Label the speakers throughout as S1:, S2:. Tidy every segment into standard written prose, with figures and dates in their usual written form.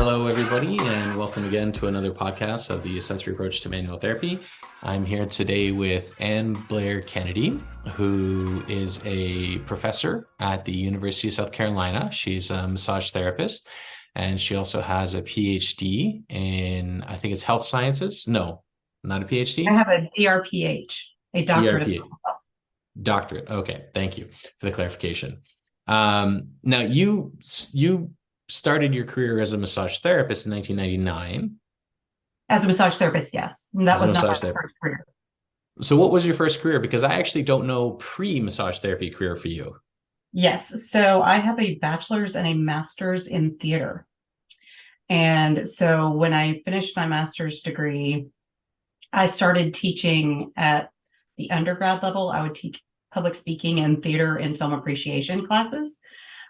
S1: Hello, everybody, and welcome again to another podcast of the Sensory Approach to Manual Therapy. I'm here today with Ann Blair Kennedy, who is a professor at the University of South Carolina. She's a massage therapist, and she also has a PhD in, I think it's health sciences. No, not a PhD.
S2: I have a DRPH, a doctorate of
S1: DRPH. Doctorate. Okay, thank you for the clarification. Now you started your career as a massage therapist in 1999.
S2: as a massage therapist, yes. That
S1: As a
S2: was not my
S1: massage therapist.
S2: first career.
S1: So what was your first career? Because I actually don't know pre-massage therapy career for you.
S2: Yes. So I have a bachelor's and a master's in theater. And so when I finished my master's degree, I started teaching at the undergrad level. I would teach public speaking and theater and film appreciation classes.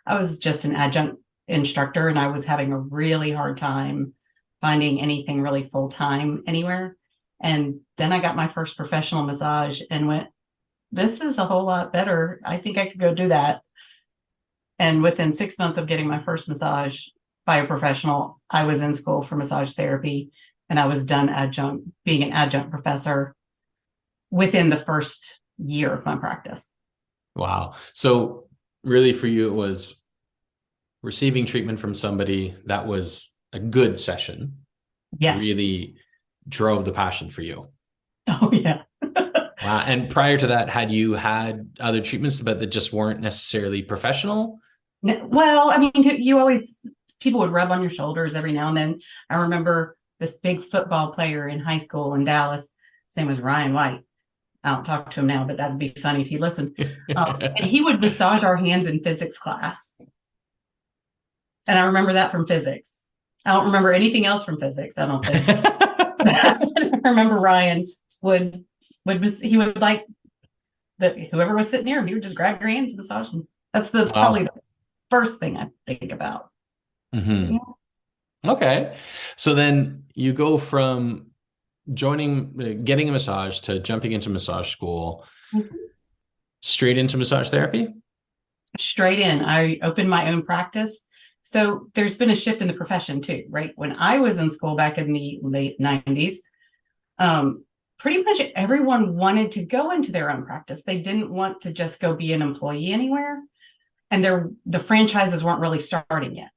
S2: I was just an adjunct instructor, and I was having a really hard time finding anything really full-time anywhere. And then I got my first professional massage and went, this is a whole lot better. I think I could go do that. And within 6 months of getting my first massage by a professional, I was in school for massage therapy, and I was done being an adjunct professor within the first year of my practice.
S1: Wow. So really for you, it was receiving treatment from somebody that was a good session.
S2: Yes.
S1: Really drove the passion for you.
S2: Oh, yeah.
S1: Wow. And prior to that, had you had other treatments, but that just weren't necessarily professional?
S2: Well, I mean, people would rub on your shoulders every now and then. I remember this big football player in high school in Dallas. His name was Ryan White. I don't talk to him now, but that'd be funny if he listened. And he would massage our hands in physics class. And I remember that from physics. I don't remember anything else from physics, I don't think. I remember Ryan would like whoever was sitting near him, he would just grab your hands and massage them. That's probably the first thing I think about.
S1: Mm-hmm. Yeah. Okay. So then you go from getting a massage to jumping into massage school, straight into massage therapy?
S2: Straight in. I opened my own practice. So there's been a shift in the profession too, right? When I was in school back in the late 90s, pretty much everyone wanted to go into their own practice. They didn't want to just go be an employee anywhere. And the franchises weren't really starting yet.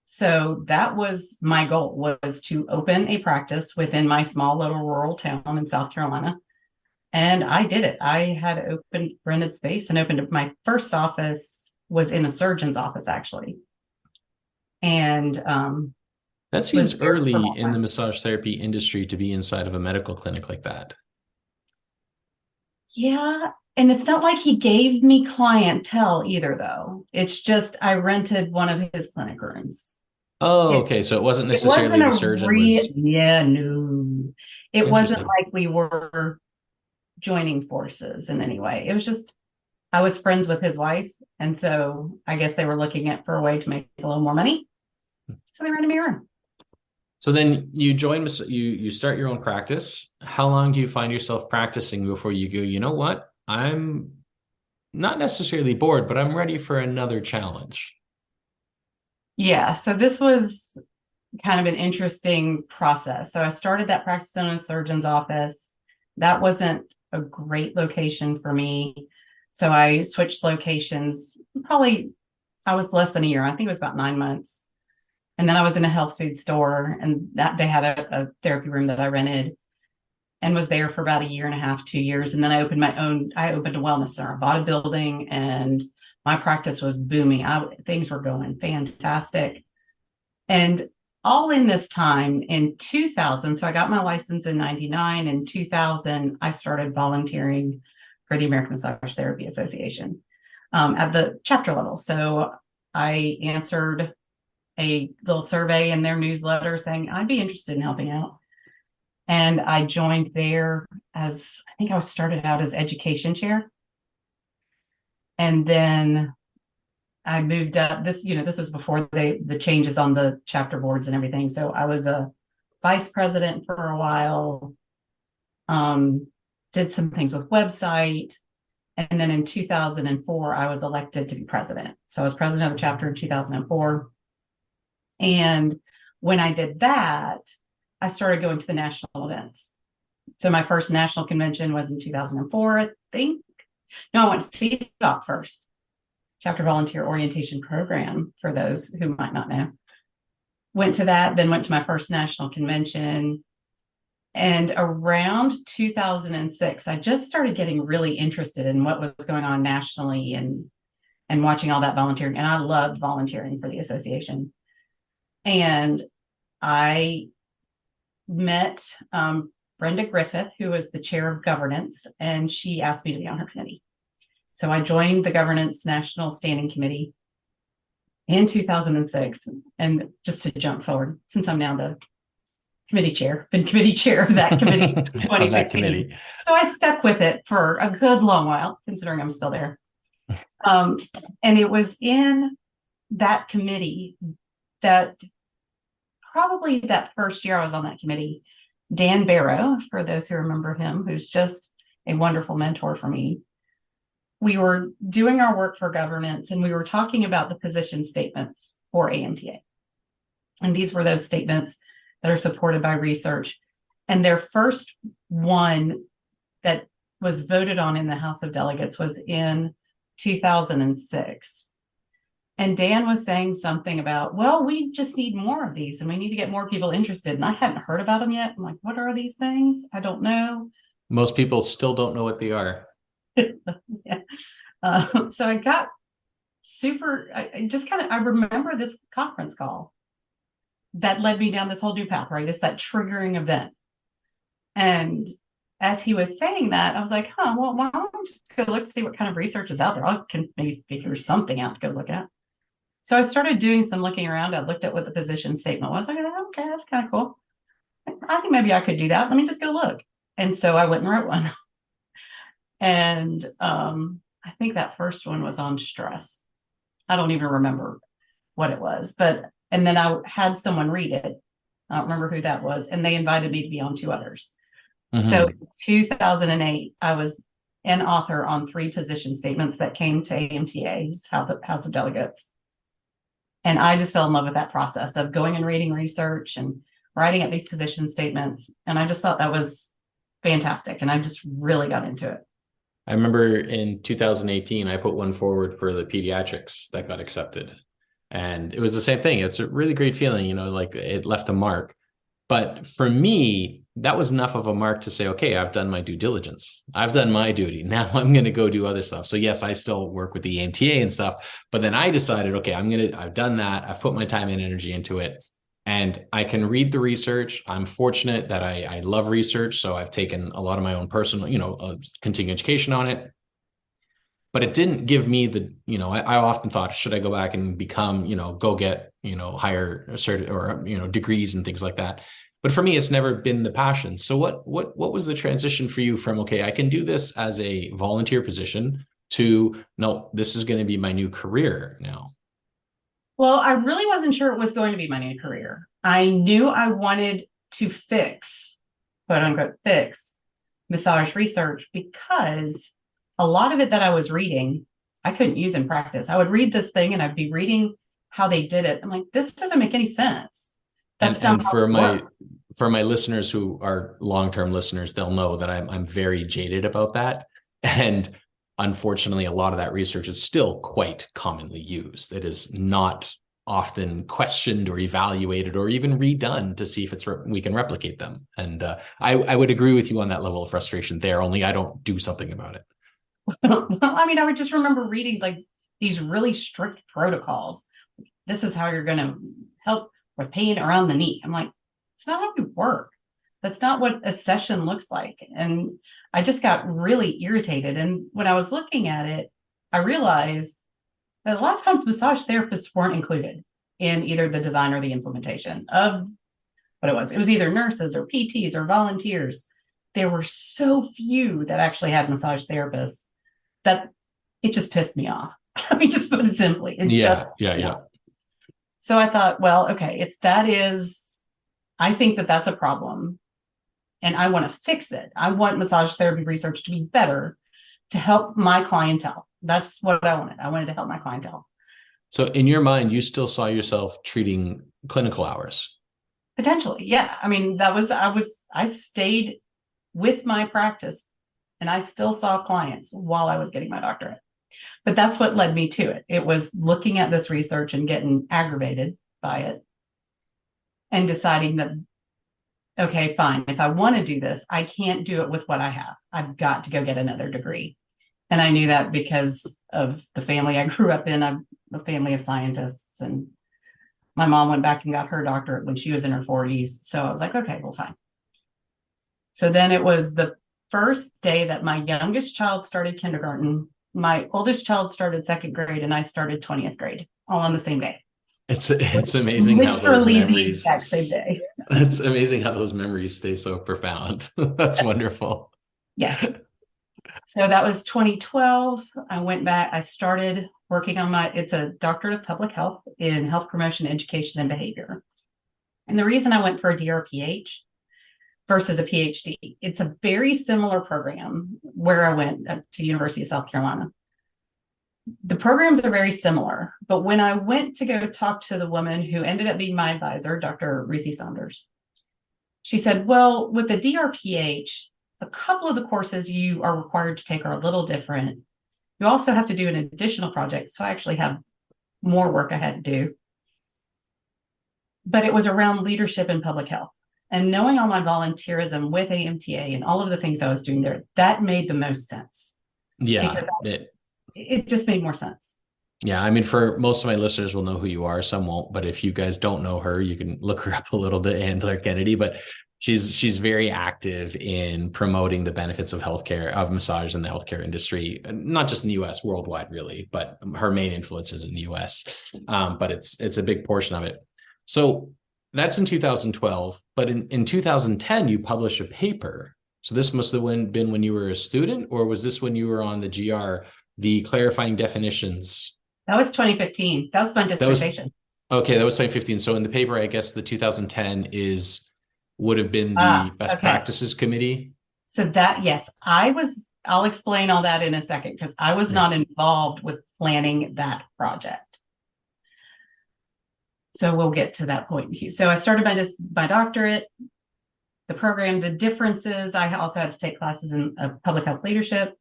S2: So that was my goal, was to open a practice within my small little rural town in South Carolina. And I did it. I had rented space and opened up. My first office was in a surgeon's office, actually. And
S1: that seems early in the massage therapy industry to be inside of a medical clinic like that.
S2: Yeah. And it's not like he gave me clientele either, though. It's just I rented one of his clinic rooms.
S1: Oh, okay. So it wasn't necessarily the surgeon was.
S2: Yeah, no. It wasn't like we were joining forces in any way. It was just I was friends with his wife. And so I guess they were looking for a way to make a little more money. So they rented me a room.
S1: So then you start your own practice. How long do you find yourself practicing before you go, you know what? I'm not necessarily bored, but I'm ready for another challenge.
S2: Yeah. So this was kind of an interesting process. So I started that practice in a surgeon's office. That wasn't a great location for me. So I switched locations. Probably I was less than a year. I think it was about 9 months. And then I was in a health food store, and that they had a therapy room that I rented and was there for about a year and a half, 2 years. And then I opened a wellness center. I bought a building, and my practice was booming. Things were going fantastic. And all in this time in 2000, so I got my license in 99. In 2000, I started volunteering for the American Massage Therapy Association at the chapter level. So I answered a little survey in their newsletter saying I'd be interested in helping out. And I joined there I think I started out as education chair. And then I moved up. This was before the changes on the chapter boards and everything. So I was a vice president for a while, did some things with website. And then in 2004, I was elected to be president. So I was president of the chapter in 2004. And When I did that, I started going to the national events. So my first national convention was in 2004, I think. No, I went to CDOC first, Chapter Volunteer Orientation Program, for those who might not know. Went to that, then went to my first national convention. And around 2006, I just started getting really interested in what was going on nationally and watching all that volunteering. And I loved volunteering for the association. And I met Brenda Griffith, who was the chair of governance, and she asked me to be on her committee. So I joined the Governance National Standing Committee in 2006. And just to jump forward, since I'm now the committee chair, been committee chair of that committee since 2016.
S1: That committee.
S2: So I stuck with it for a good long while, considering I'm still there. And it was in that committee that probably that first year I was on that committee, Dan Barrow, for those who remember him, who's just a wonderful mentor for me. We were doing our work for governance and we were talking about the position statements for AMTA. And these were those statements that are supported by research. And their first one that was voted on in the House of Delegates was in 2006. And Dan was saying something about, well, we just need more of these and we need to get more people interested. And I hadn't heard about them yet. I'm like, what are these things? I don't know.
S1: Most people still don't know what they are.
S2: Yeah. So I got I remember this conference call that led me down this whole new path, right? It's that triggering event. And as he was saying that, I was like, well, why don't I just go look to see what kind of research is out there? I can maybe figure something out to go look at. So I started doing some looking around. I looked at what the position statement was. I go, okay, that's kind of cool. I think maybe I could do that. Let me just go look. And so I went and wrote one. And I think that first one was on stress. I don't even remember what it was, and then I had someone read it. I don't remember who that was. And they invited me to be on two others. Mm-hmm. So in 2008, I was an author on 3 position statements that came to AMTA's House of Delegates. And I just fell in love with that process of going and reading research and writing up these position statements. And I just thought that was fantastic. And I just really got into it.
S1: I remember in 2018, I put one forward for the pediatrics that got accepted. And it was the same thing. It's a really great feeling, like it left a mark. But for me, that was enough of a mark to say, okay, I've done my due diligence. I've done my duty. Now I'm going to go do other stuff. So yes, I still work with the AMTA and stuff, but then I decided, okay, I've done that. I've put my time and energy into it and I can read the research. I'm fortunate that I love research. So I've taken a lot of my own personal, continuing education on it. But it didn't give me the, I often thought, should I go back and become, go get, higher degrees and things like that. But for me, it's never been the passion. So what was the transition for you from, okay, I can do this as a volunteer position to, no, this is going to be my new career now?
S2: Well, I really wasn't sure it was going to be my new career. I knew I wanted to quote unquote, fix massage research because a lot of it that I was reading, I couldn't use in practice. I would read this thing and I'd be reading how they did it. I'm like, this doesn't make any sense. That's
S1: and for my listeners who are long-term listeners, they'll know that I'm very jaded about that. And unfortunately, a lot of that research is still quite commonly used. It is not often questioned or evaluated or even redone to see if we can replicate them. And I would agree with you on that level of frustration there, only I don't do something about it.
S2: Well, I would just remember reading like these really strict protocols. This is how you're going to help with pain around the knee. I'm like, it's not how we work. That's not what a session looks like. And I just got really irritated. And when I was looking at it, I realized that a lot of times massage therapists weren't included in either the design or the implementation of what it was. It was either nurses or PTs or volunteers. There were so few that actually had massage therapists that it just pissed me off. I mean, just put it simply.
S1: Yeah.
S2: So I thought, well, okay, I think that that's a problem and I want to fix it. I want massage therapy research to be better to help my clientele. That's what I wanted. I wanted to help my clientele.
S1: So in your mind, you still saw yourself treating clinical hours?
S2: Potentially, yeah. I mean, I stayed with my practice and I still saw clients while I was getting my doctorate. But that's what led me to it. It was looking at this research and getting aggravated by it and deciding that, okay, fine. If I want to do this, I can't do it with what I have. I've got to go get another degree. And I knew that because of the family I grew up in. I'm a family of scientists, and my mom went back and got her doctorate when she was in her 40s. So I was like, okay, well, fine. So then it was the first day that my youngest child started kindergarten. My oldest child started second grade, and I started 20th grade, all on the same day.
S1: It's amazing how those
S2: Literally the
S1: memories.
S2: exact same day.
S1: It's amazing how those memories stay so profound. That's wonderful.
S2: Yes. So that was 2012. I went back. I started working on it's a doctorate of public health in health promotion, education, and behavior. And the reason I went for a DRPH versus a PhD, it's a very similar program where I went to University of South Carolina. The programs are very similar, but when I went to go talk to the woman who ended up being my advisor, Dr. Ruthie Saunders, she said, well, with the DRPH, a couple of the courses you are required to take are a little different. You also have to do an additional project. So I actually have more work I had to do. But it was around leadership in public health. And knowing all my volunteerism with AMTA and all of the things I was doing there, that made the most sense.
S1: Yeah.
S2: Because it just made more sense.
S1: Yeah, I mean, for most of my listeners will know who you are, some won't. But if you guys don't know her, you can look her up a little bit, Ann Blair Kennedy. But she's very active in promoting the benefits of healthcare, of massage in the healthcare industry, not just in the U.S., worldwide, really. But her main influence is in the U.S. But it's a big portion of it. So that's in 2012. But in 2010, you published a paper. So this must have been when you were a student, or was this when you were on the GR, the clarifying definitions?
S2: That was 2015. That was my dissertation.
S1: That was 2015. So in the paper, I guess the 2010 would have been the best practices committee.
S2: So yes, I'll explain all that in a second because I was not involved with planning that project. So we'll get to that point. So I started my doctorate, the program, the differences. I also had to take classes in public health leadership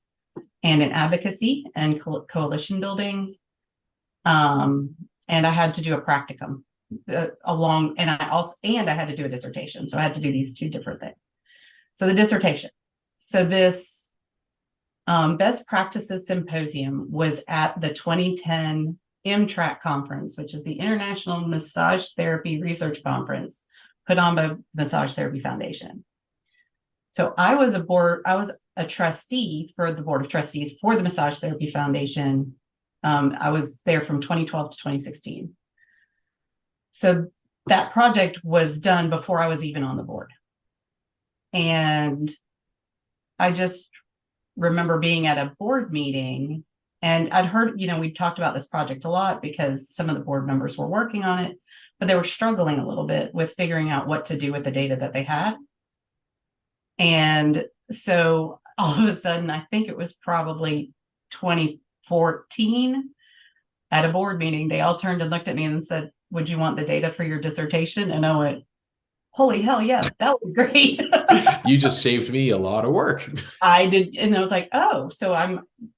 S2: and in advocacy and coalition building. And I had to do a practicum and I had to do a dissertation. So I had to do these two different things. So the dissertation. So this best practices symposium was at the 2010 MTRAC conference, which is the International Massage Therapy Research Conference put on by Massage Therapy Foundation. So I was a trustee for the board of trustees for the Massage Therapy Foundation. I was there from 2012 to 2016. So that project was done before I was even on the board. And I just remember being at a board meeting and I'd heard, we talked about this project a lot because some of the board members were working on it, but they were struggling a little bit with figuring out what to do with the data that they had. And so all of a sudden, I think it was probably 2014 at a board meeting, they all turned and looked at me and said, would you want the data for your dissertation? And I went, holy hell, yeah, that would be great.
S1: You just saved me a lot of work.
S2: I did. And I was like, oh, so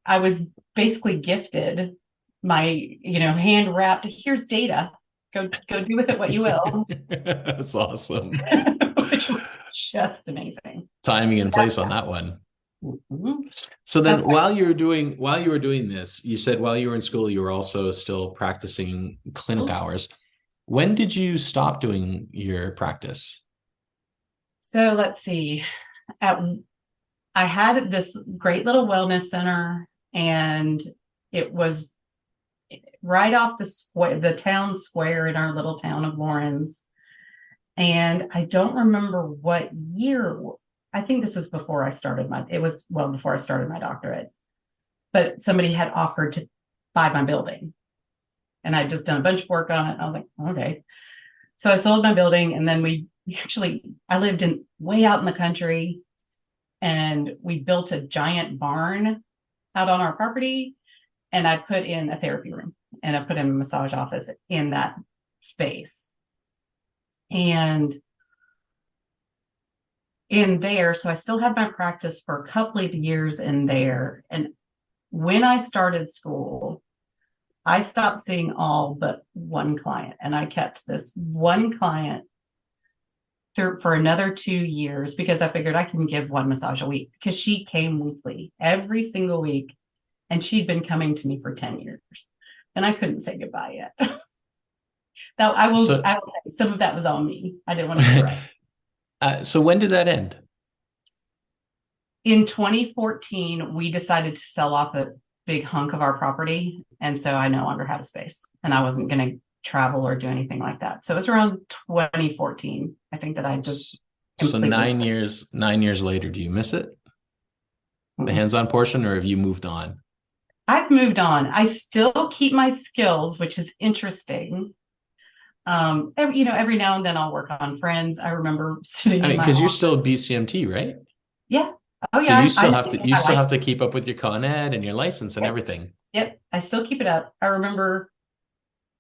S2: I was basically gifted my, hand wrapped, here's data. Go do with it what you will.
S1: That's awesome.
S2: Which was just amazing.
S1: Timing in place on that one.
S2: Mm-hmm.
S1: So then while you were doing this, you said while you were in school, you were also still practicing clinic hours. When did you stop doing your practice?
S2: So let's see. I had this great little wellness center, and it was right off the town square in our little town of Lawrence. And I don't remember what year. I think this was before I started before I started my doctorate, but somebody had offered to buy my building and I'd just done a bunch of work on it. And I was like, okay. So I sold my building, and then I lived way out in the country, and we built a giant barn out on our property, and I put in a therapy room and I put in a massage office in that space. And in there. So I still had my practice for a couple of years in there. And when I started school, I stopped seeing all but one client, and I kept this one client through for another 2 years because I figured I can give one massage a week because she came weekly, every single week, and she'd been coming to me for 10 years. And I couldn't say goodbye yet. Now
S1: So,
S2: I will say some of that was on me. I didn't want to get right.
S1: so when did that end?
S2: In 2014, we decided to sell off a big hunk of our property. And so I no longer had a space, and I wasn't going to travel or do anything like that. So it was around 2014, I think, that I just
S1: So
S2: completely.
S1: 9 years later, do you miss it? The hands-on portion, or have you moved on?
S2: I've moved on. I still keep my skills, which is interesting. Every now and then I'll work on friends. I remember sitting
S1: I
S2: in
S1: mean,
S2: my
S1: because you're
S2: office.
S1: still BCMT, right?
S2: Yeah. Oh
S1: So
S2: yeah.
S1: you
S2: I
S1: still
S2: know
S1: have to
S2: my license.
S1: keep up with your Con Ed and your license and
S2: Yep.
S1: everything.
S2: Yep. I still keep it up. I remember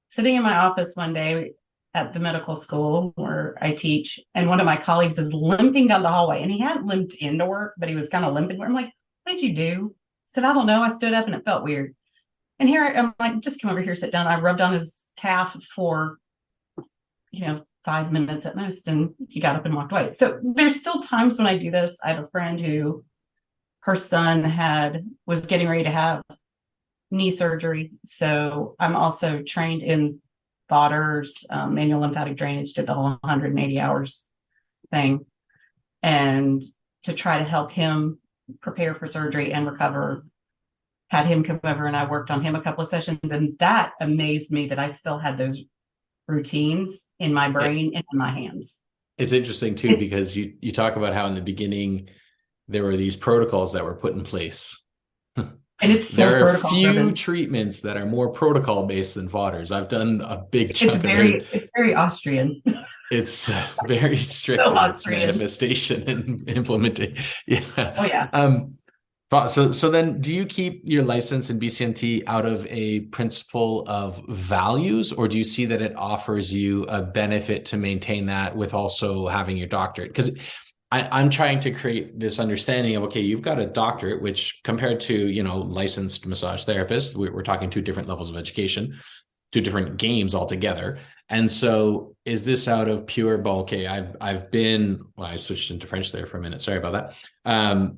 S2: sitting in my office one day at the medical school where I teach, and one of my colleagues is limping down the hallway, and he hadn't limped into work, but he was kind of limping. I'm like, "What did you do?" I said, "I don't know. I stood up and it felt weird." And here I'm like, "Just come over here, sit down." I rubbed on his calf for 5 minutes at most, and he got up and walked away. So there's still times when I do this. I have a friend who her son was getting ready to have knee surgery. So I'm also trained in Fodder's manual lymphatic drainage, did the whole 180 hours thing. And to try to help him prepare for surgery and recover, had him come over, and I worked on him a couple of sessions. And that amazed me that I still had those routines in my
S1: It,
S2: brain and in my hands.
S1: it's interesting too, because you talk about how in the beginning there were these protocols that were put in place.
S2: And it's so
S1: There are
S2: protocol
S1: few
S2: driven.
S1: treatments that are more protocol based than Fodder's. I've done a big chunk of it.
S2: It's very Austrian.
S1: It's very strict
S2: So
S1: in its
S2: Austrian.
S1: manifestation and implementation. Yeah.
S2: Oh yeah.
S1: So then do you keep your license in BCMT out of a principle of values, or do you see that it offers you a benefit to maintain that with also having your doctorate? Because I'm trying to create this understanding of, okay, you've got a doctorate, which compared to, licensed massage therapists, we're talking two different levels of education, two different games altogether. And so is this out of pure, okay, I switched into French there for a minute. Sorry about that.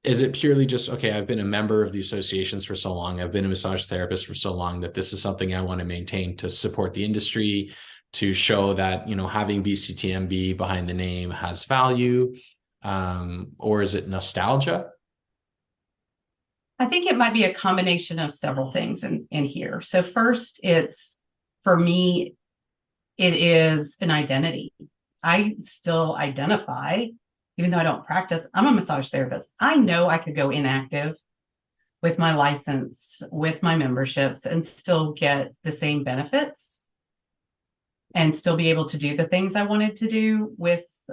S1: Is it purely just, okay, I've been a member of the associations for so long, I've been a massage therapist for so long, that this is something I want to maintain to support the industry, to show that, having BCTMB behind the name has value? Or is it nostalgia?
S2: I think it might be a combination of several things in here. So first, for me, it is an identity. I still identify, even though I don't practice, I'm a massage therapist. I know I could go inactive with my license, with my memberships, and still get the same benefits and still be able to do the things I wanted to do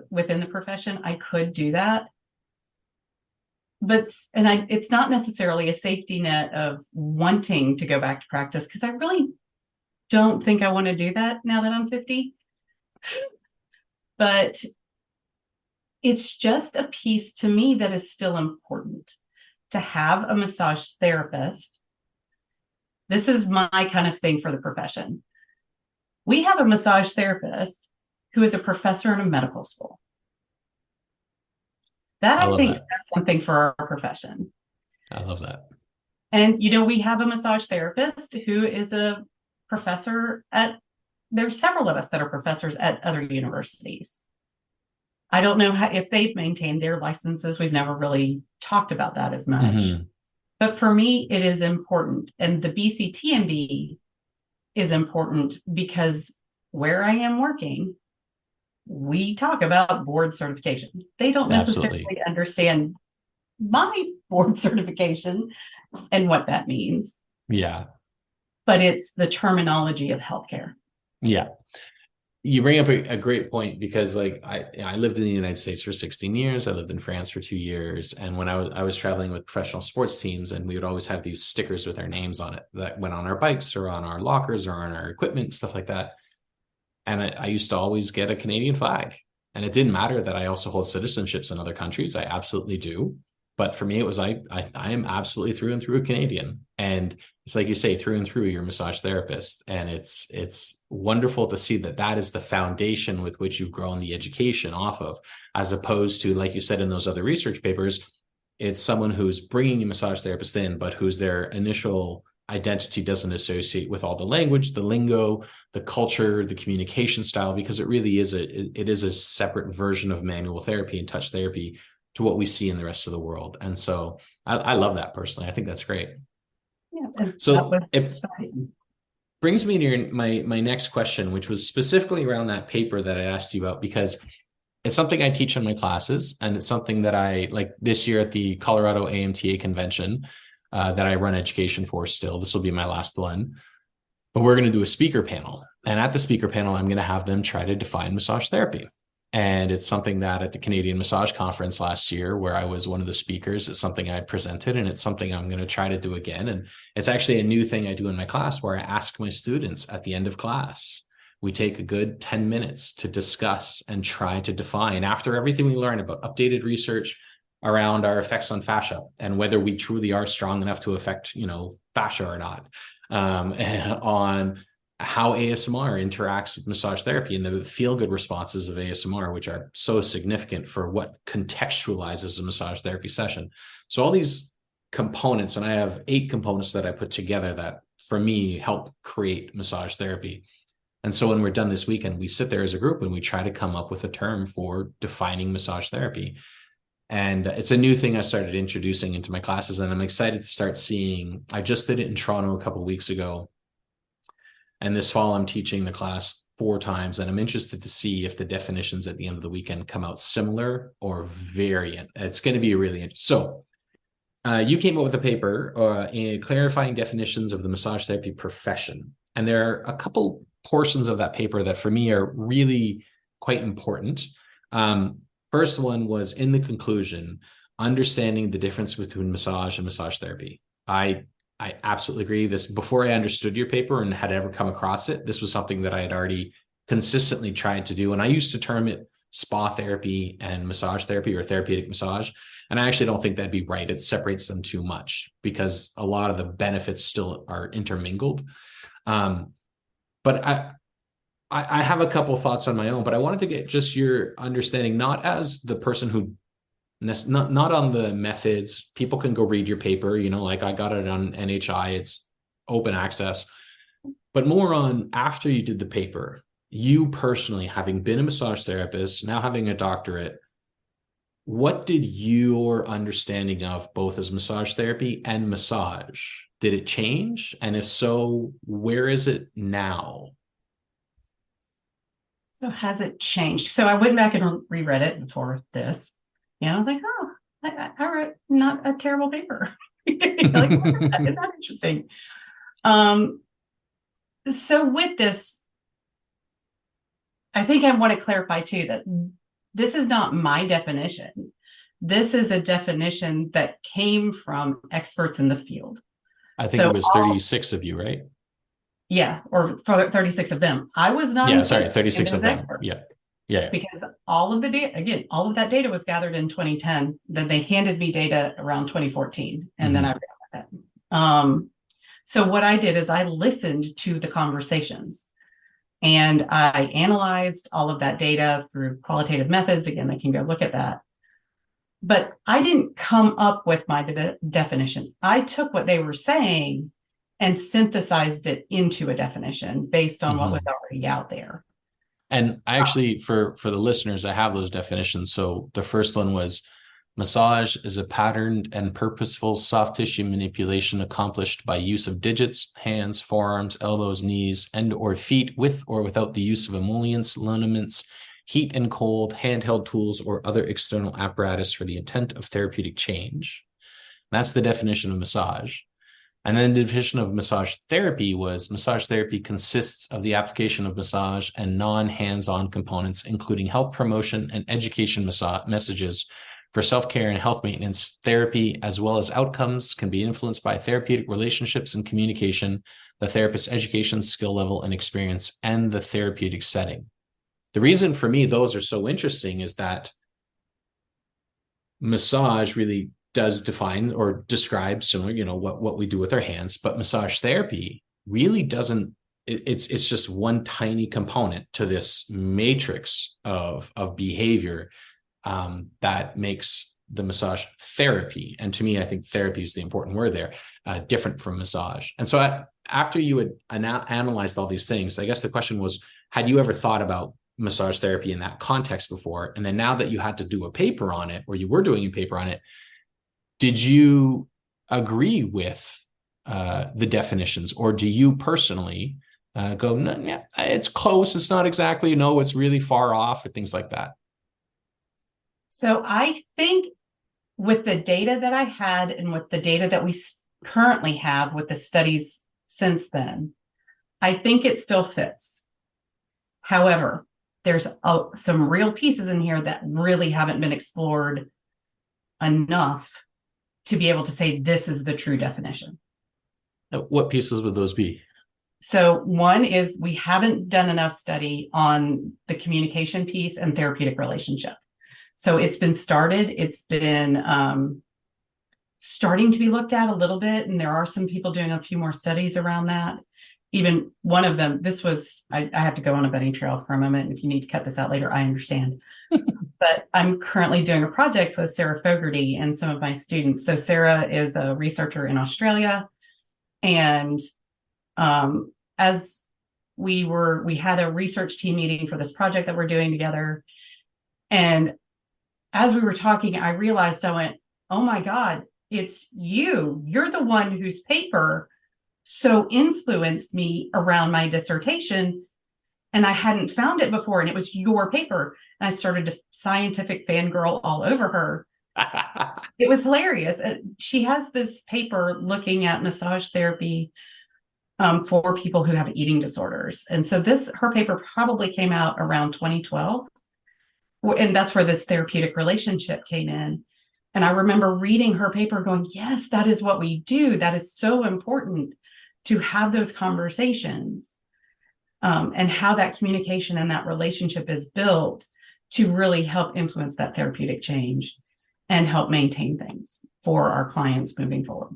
S2: within the profession. I could do that. But it's not necessarily a safety net of wanting to go back to practice, because I really don't think I want to do that now that I'm 50. But it's just a piece to me that is still important to have a massage therapist. This is my kind of thing for the profession. We have a massage therapist who is a professor in a medical school. That I think says something for our profession.
S1: I love that.
S2: And, we have a massage therapist who is a professor there's several of us that are professors at other universities. I don't know if they've maintained their licenses. We've never really talked about that as much. Mm-hmm. But for me, it is important. And the BCTMB is important because where I am working, we talk about board certification. They don't necessarily understand my board certification and what that means.
S1: Yeah.
S2: But it's the terminology of healthcare.
S1: Yeah. You bring up a great point, because I lived in the United States for 16 years. I lived in France for 2 years. And when I was traveling with professional sports teams, and we would always have these stickers with our names on it that went on our bikes or on our lockers or on our equipment, stuff like that. And I used to always get a Canadian flag. And it didn't matter that I also hold citizenships in other countries. I absolutely do. But for me, it was I am absolutely through and through a Canadian. And it's like you say, through and through, you're a massage therapist. And it's wonderful to see that that is the foundation with which you've grown the education off of, as opposed to, like you said in those other research papers, it's someone who's bringing a massage therapist in, but whose their initial identity doesn't associate with all the language, the lingo, the culture, the communication style, because it really is a separate version of manual therapy and touch therapy to what we see in the rest of the world. And so I love that personally. I think that's great.
S2: Yeah.
S1: So it brings me to my next question, which was specifically around that paper that I asked you about, because it's something I teach in my classes, and it's something that I like this year at the Colorado AMTA convention that I run education for still. This will be my last one, but we're going to do a speaker panel. And at the speaker panel, I'm going to have them try to define massage therapy. And it's something that at the Canadian Massage Conference last year, where I was one of the speakers, it's something I presented, and it's something I'm going to try to do again. And it's actually a new thing I do in my class, where I ask my students at the end of class, we take a good 10 minutes to discuss and try to define, after everything we learn about updated research around our effects on fascia and whether we truly are strong enough to affect, fascia or not, and on how ASMR interacts with massage therapy and the feel-good responses of ASMR, which are so significant for what contextualizes a massage therapy session. So all these components, and I have 8 components that I put together that for me help create massage therapy. And so when we're done this weekend, we sit there as a group and we try to come up with a term for defining massage therapy. And it's a new thing I started introducing into my classes, and I'm excited to start seeing. I just did it in Toronto a couple of weeks ago. And this fall, I'm teaching the class 4 times, and I'm interested to see if the definitions at the end of the weekend come out similar or variant. It's going to be really interesting. So you came up with a paper in clarifying definitions of the massage therapy profession. And there are a couple portions of that paper that for me are really quite important. First one was in the conclusion, understanding the difference between massage and massage therapy. I absolutely agree. This, before I understood your paper and had ever come across it, this was something that I had already consistently tried to do. And I used to term it spa therapy and massage therapy, or therapeutic massage. And I actually don't think that'd be right. It separates them too much because a lot of the benefits still are intermingled. But I have a couple thoughts on my own, but I wanted to get just your understanding, not as the person who, not on the methods. People can go read your paper, like I got it on NHI, it's open access, but more on after you did the paper, you personally, having been a massage therapist, now having a doctorate, what did your understanding of both as massage therapy and massage, did it change? And if so, where is it now?
S2: So has it changed? So I went back and reread it before this, and I was like, oh, I wrote not a terrible paper. Like, isn't that interesting? So with this, I think I want to clarify too that this is not my definition. This is a definition that came from experts in the field.
S1: I think it was 36 of you, right?
S2: Yeah, or 36 of them. I was not.
S1: Yeah, sorry, 36 of them.
S2: Experts.
S1: Yeah.
S2: Because all of the data, again, all of that data was gathered in 2010. Then they handed me data around 2014, and then I read that. So what I did is I listened to the conversations, and I analyzed all of that data through qualitative methods. Again, I can go look at that. But I didn't come up with my definition. I took what they were saying and synthesized it into a definition based on what was already out there.
S1: And I actually, for the listeners, I have those definitions. So the first one was, massage is a patterned and purposeful soft tissue manipulation accomplished by use of digits, hands, forearms, elbows, knees, and or feet, with or without the use of emollients, liniments, heat and cold, handheld tools, or other external apparatus for the intent of therapeutic change. That's the definition of massage. And then the definition of massage therapy was, massage therapy consists of the application of massage and non-hands-on components, including health promotion and education messages for self-care and health maintenance. Therapy, as well as outcomes, can be influenced by therapeutic relationships and communication, the therapist's education, skill level, and experience, and the therapeutic setting. The reason for me those are so interesting is that massage really does define or describe similar, what we do with our hands, but massage therapy really doesn't. It's just one tiny component to this matrix of behavior that makes the massage therapy. And to me, I think therapy is the important word there, different from massage. And so after you had analyzed all these things, I guess the question was, had you ever thought about massage therapy in that context before? And then now that you had to do a paper on it, or you were doing a paper on it, did you agree with the definitions, or do you personally go, no, yeah, it's close, it's not exactly, no, it's really far off, or things like that?
S2: So I think with the data that I had and with the data that we currently have with the studies since then, I think it still fits. However, there's some real pieces in here that really haven't been explored enough to be able to say this is the true definition.
S1: What pieces would those be?
S2: So one is we haven't done enough study on the communication piece and therapeutic relationship. So it's been started. It's been starting to be looked at a little bit. And there are some people doing a few more studies around that. Even one of them, I have to go on a bunny trail for a moment. If you need to cut this out later, I understand. But I'm currently doing a project with Sarah Fogarty and some of my students. So Sarah is a researcher in Australia. And as we had a research team meeting for this project that we're doing together. And as we were talking, I realized, I went, oh my God, it's you. You're the one whose paper so influenced me around my dissertation. And I hadn't found it before. And it was your paper. And I started to scientific fangirl all over her. It was hilarious. She has this paper looking at massage therapy for people who have eating disorders. And so her paper probably came out around 2012. And that's where this therapeutic relationship came in. And I remember reading her paper going, yes, that is what we do. That is so important to have those conversations and how that communication and that relationship is built to really help influence that therapeutic change and help maintain things for our clients moving forward.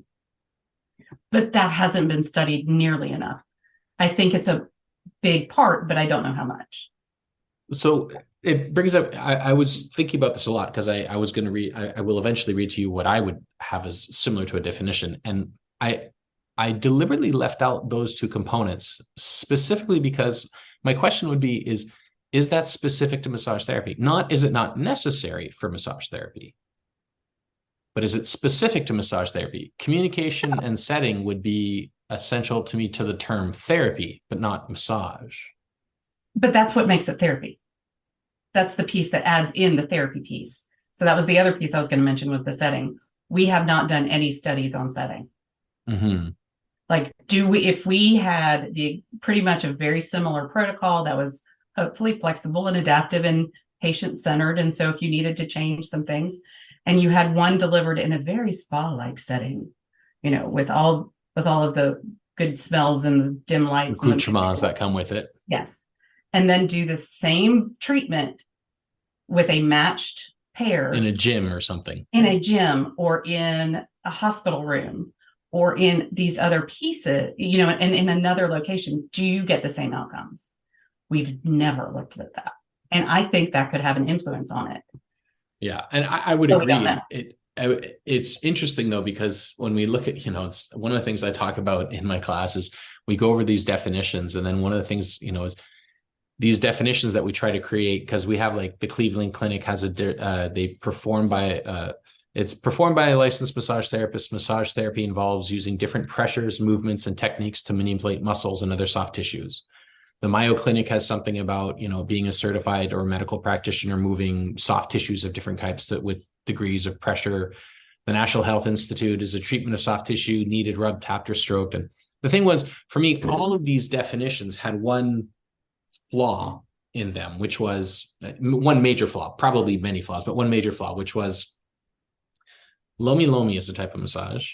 S2: But that hasn't been studied nearly enough. I think it's a big part, but I don't know how much.
S1: So it brings up, I was thinking about this a lot because I was going to read, I will eventually read to you what I would have as similar to a definition. And I deliberately left out those two components specifically because my question would be, is that specific to massage therapy? Is it not necessary for massage therapy? But is it specific to massage therapy? Communication and setting would be essential to me to the term therapy, but not massage.
S2: But that's what makes it therapy. That's the piece that adds in the therapy piece. So that was the other piece I was going to mention was the setting. We have not done any studies on setting.
S1: Mm-hmm.
S2: Like, if we had pretty much a very similar protocol that was hopefully flexible and adaptive and patient-centered. And so if you needed to change some things and you had one delivered in a very spa-like setting, with all of the good smells and the dim lights.
S1: Accoutrements that come with it.
S2: Yes. And then do the same treatment with a matched pair.
S1: In a gym or something.
S2: In a gym or in a hospital room or in these other pieces, and in another location, do you get the same outcomes? We've never looked at that. And I think that could have an influence on it.
S1: Yeah. And I would agree. It's interesting though, because when we look at, it's one of the things I talk about in my classes, we go over these definitions. And then one of the things, is these definitions that we try to create, because we have like the Cleveland Clinic has it's performed by a licensed massage therapist. Massage therapy involves using different pressures, movements, and techniques to manipulate muscles and other soft tissues. The Mayo Clinic has something about, being a certified or medical practitioner, moving soft tissues of different types with degrees of pressure. The National Health Institute is a treatment of soft tissue, kneaded, rubbed, tapped, or stroked. And the thing was, for me, all of these definitions had one flaw in them, which was one major flaw, probably many flaws, but one major flaw, which was Lomi Lomi is a type of massage,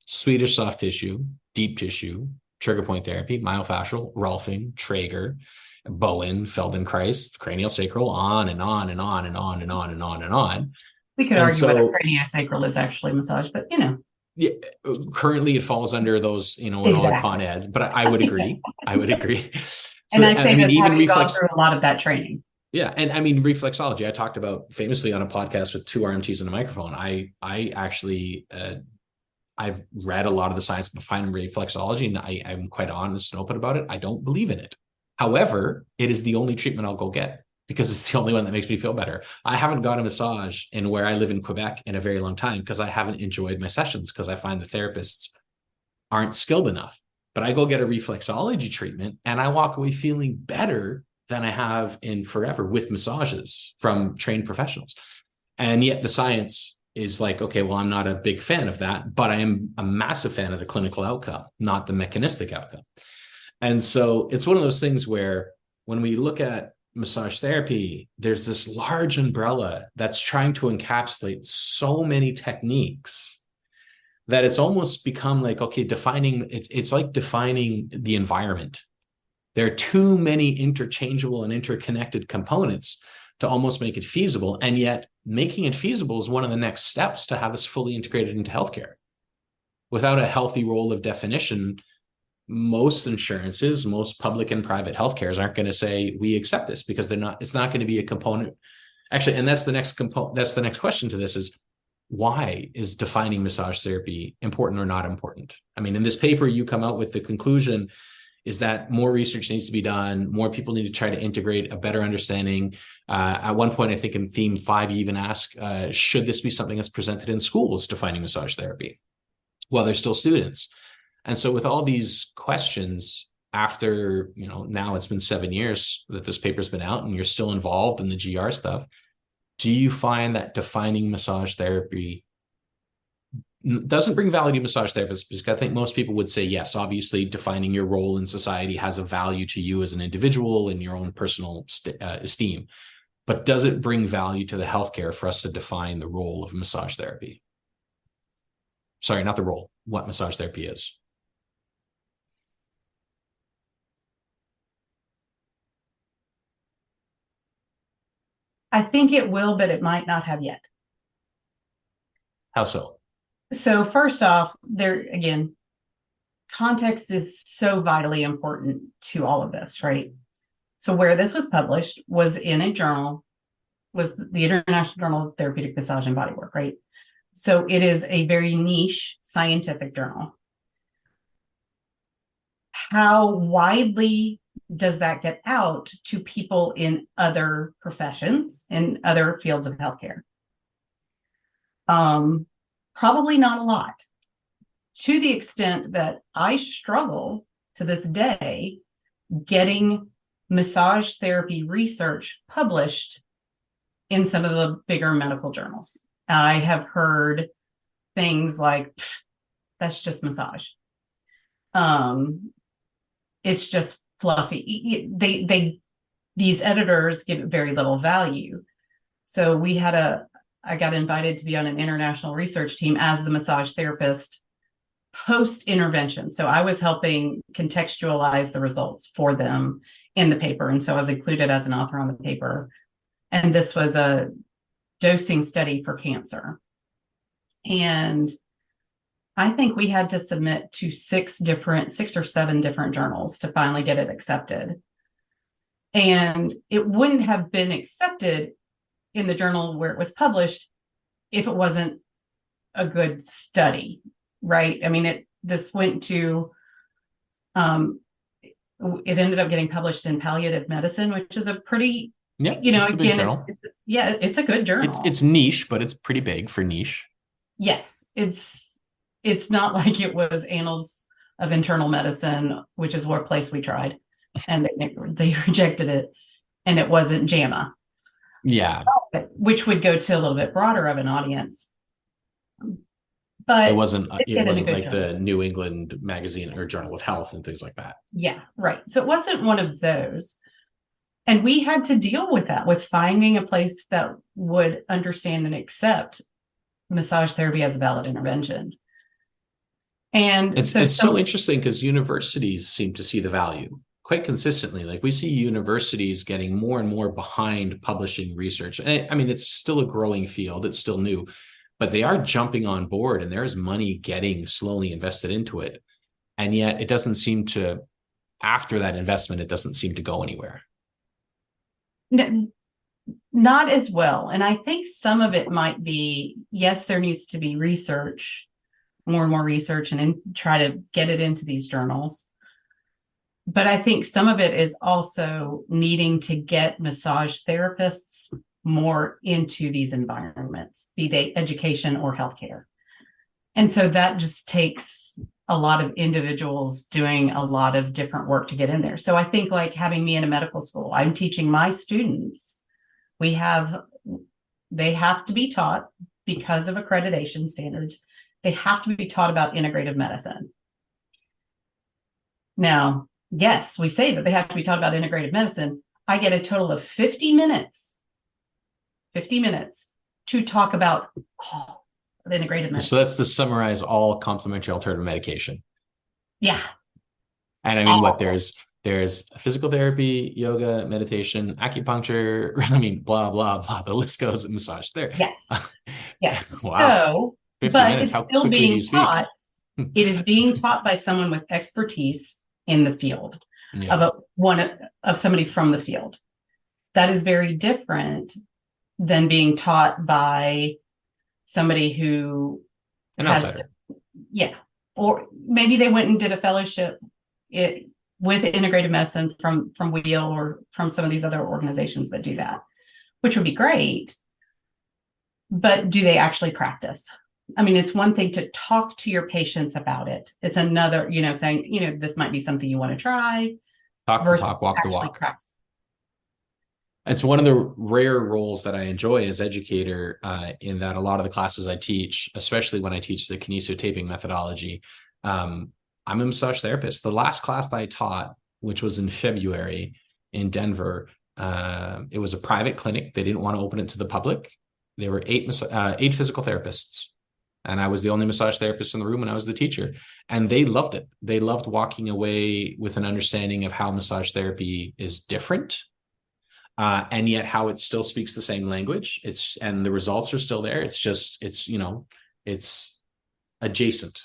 S1: Swedish soft tissue, deep tissue, trigger point therapy, myofascial, Rolfing, Traeger, Bowen, Feldenkrais, cranial sacral, on and on and on and on and on and on and on.
S2: We could
S1: And
S2: argue whether
S1: so,
S2: craniosacral is actually massage, but
S1: yeah, currently it falls under those, what all the
S2: exactly.
S1: con eds, but I would agree. I would agree. So,
S2: And I say this
S1: even
S2: having gone through a lot of that training.
S1: yeah. And I mean, reflexology, I talked about famously on a podcast with 2 RMTs and a microphone. I actually, I've read a lot of the science behind reflexology, and I'm quite honest and open about it. I don't believe in it. However, it is the only treatment I'll go get because it's the only one that makes me feel better. I haven't got a massage in where I live in Quebec in a very long time because I haven't enjoyed my sessions because I find the therapists aren't skilled enough. But I go get a reflexology treatment and I walk away feeling better than I have in forever with massages from trained professionals. And yet the science is like, okay, well, I'm not a big fan of that, but I am a massive fan of the clinical outcome, not the mechanistic outcome. And so it's one of those things where when we look at massage therapy, there's this large umbrella that's trying to encapsulate so many techniques that it's almost become like, okay, it's like defining the environment. There are too many interchangeable and interconnected components to almost make it feasible. And yet making it feasible is one of the next steps to have us fully integrated into healthcare. Without a healthy role of definition, most insurances, most public and private healthcares aren't going to say we accept this because it's not going to be a component. Actually, and that's the next component. That's the next question to this is, why is defining massage therapy important or not important? I mean, in this paper, you come out with the conclusion is that more research needs to be done. More people need to try to integrate a better understanding. At one point, I think in theme 5, you even ask, should this be something that's presented in schools, defining massage therapy? Well, they're still students. And so with all these questions, after, now it's been 7 years that this paper's been out and you're still involved in the GR stuff, do you find that defining massage therapy doesn't bring value to massage therapists? Because I think most people would say, yes, obviously defining your role in society has a value to you as an individual in your own personal esteem. But does it bring value to the healthcare for us to define the role of massage therapy? Sorry, not the role, what massage therapy is.
S2: I think it will, but it might not have yet.
S1: How so?
S2: So first off, there again, context is so vitally important to all of this, right? So where this was published was in a journal, was the International Journal of Therapeutic Massage and Bodywork, right? So it is a very niche scientific journal. How widely does that get out to people in other professions, in other fields of healthcare? Probably not a lot, to the extent that I struggle to this day getting massage therapy research published in some of the bigger medical journals. I have heard things like, that's just massage. It's just fluffy. These editors give it very little value. So I got invited to be on an international research team as the massage therapist post-intervention. So I was helping contextualize the results for them in the paper. And so I was included as an author on the paper. And this was a dosing study for cancer. And I think we had to submit to 6 or 7 different journals to finally get it accepted. And it wouldn't have been accepted in the journal where it was published if it wasn't a good study, right? I mean, this went to, it ended up getting published in Palliative Medicine, which is a pretty,
S1: it's a big journal.
S2: It's a good journal.
S1: It's niche, but it's pretty big for niche.
S2: Yes, it's not like it was Annals of Internal Medicine, which is what place we tried, and they rejected it, and it wasn't JAMA.
S1: Yeah.
S2: Which would go to a little bit broader of an audience. But
S1: it wasn't like the New England Magazine or Journal of Health and things like that.
S2: Yeah, right. So it wasn't one of those. And we had to deal with that, with finding a place that would understand and accept massage therapy as a valid intervention. And
S1: It's
S2: so
S1: it's
S2: some,
S1: so interesting because universities seem to see the value quite consistently. Like we see universities getting more and more behind publishing research. And I mean, it's still a growing field, it's still new, but they are jumping on board and there is money getting slowly invested into it. And yet it doesn't seem to, after that investment, it doesn't seem to go anywhere.
S2: not as well. And I think some of it might be, yes, there needs to be research, more and more research, and try to get it into these journals. But I think some of it is also needing to get massage therapists more into these environments, be they education or healthcare. And so that just takes a lot of individuals doing a lot of different work to get in there. So I think like having me in a medical school, I'm teaching my students, they have to be taught because of accreditation standards. They have to be taught about integrative medicine. Now, yes, we say that they have to be taught about integrative medicine. I get a total of 50 minutes to talk about the integrative medicine.
S1: So that's to summarize all complementary alternative medication.
S2: Yeah.
S1: And I mean, what there's physical therapy, yoga, meditation, acupuncture. I mean, blah, blah, blah. The list goes, massage there.
S2: Yes. Yes.
S1: Wow.
S2: So,
S1: 50
S2: but
S1: minutes.
S2: it's
S1: How
S2: still
S1: quickly do
S2: being
S1: you speak?
S2: taught. It is being taught by someone with expertise in the field
S1: Yeah.
S2: of somebody from the field. That is very different than being taught by somebody who
S1: An
S2: has,
S1: outsider.
S2: yeah, or maybe they went and did a fellowship with integrative medicine from Wheel or from some of these other organizations that do that, which would be great. But do they actually practice? I mean, it's one thing to talk to your patients about it. It's another, saying, this might be something you want to try.
S1: Talk the talk, walk the walk.
S2: Practice.
S1: It's one of the rare roles that I enjoy as educator, in that a lot of the classes I teach, especially when I teach the kinesiotaping methodology, I'm a massage therapist. The last class that I taught, which was in February in Denver, it was a private clinic. They didn't want to open it to the public. There were eight physical therapists. And I was the only massage therapist in the room and I was the teacher. And they loved it. They loved walking away with an understanding of how massage therapy is different. And yet how it still speaks the same language. And the results are still there. It's just, it's adjacent.